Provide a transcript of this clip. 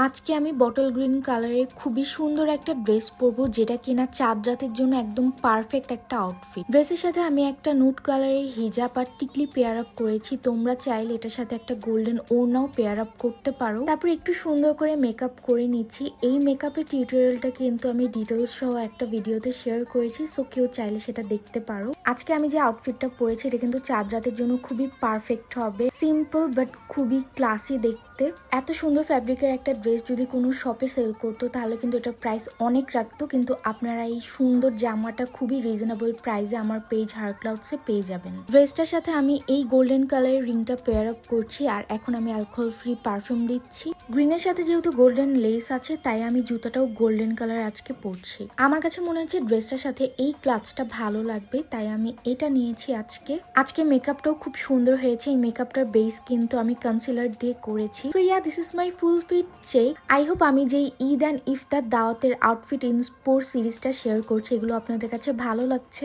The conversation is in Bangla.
আজকে আমি বটল গ্রিন কালারের খুবই সুন্দর একটা ড্রেস পরবো, যেটা কিনা চাঁদ রাতের জন্য একদম পারফেক্ট একটা আউটফিট। ড্রেসের সাথে আমি একটা নুট কালারের হিজাব আর টিকলি পেয়ার আপ করেছি। তোমরা চাইলে এটার সাথে একটা গোল্ডেন ওড়নাও পেয়ার আপ করতে পারো। তারপর একটু সুন্দর করে মেকআপ করে নিচ্ছি। এই মেকআপের টিউটোরিয়ালটা কিন্তু আমি ডিটেলস সহ একটা ভিডিওতে শেয়ার করেছি, সো কেউ চাইলে সেটা দেখতে পারো। আজকে আমি যে আউটফিটটা পরেছি এটা কিন্তু চাঁদ রাতের জন্য খুবই পারফেক্ট হবে। সিম্পল বাট খুবই ক্লাসি দেখতে। এত সুন্দর ফ্যাব্রিকের একটা ড্রেস যদি কোনো শপে সেল করতো তাহলে কিন্তু এটা প্রাইস অনেক রাখতো, কিন্তু আপনারা এই সুন্দর জামাটা খুবই রিজনেবল প্রাইসে আমার পেজ হার ক্লাউডসে পেয়ে যাবেন। ড্রেসটার সাথে আমি এই গোল্ডেন কালারের রিংটা পেয়ার আপ করছি, আর এখন আমি অ্যালকোহল ফ্রি পারফিউম দিচ্ছি। গ্রিনের সাথে যেহেতু গোল্ডেন লেস আছে তাই আমি জুতাটাও গোল্ডেন কালার আজকে পরছি। আমার কাছে মনে হচ্ছে ড্রেসটার সাথে এই ক্লাচটা ভালো লাগবে, তাই আমি এটা নিয়েছি আজকে মেকআপটাও খুব সুন্দর হয়েছে। এই মেকআপটার বেস কিন্তু আমি কনসিলার দিয়ে করেছি। So yeah, this is my full fit check. I hope আমি যে ঈদ অ্যান্ড ইফতার দাওয়াতের আউটফিট ইন্সপোর সিরিজটা শেয়ার করছি এগুলো আপনাদের কাছে ভালো লাগছে।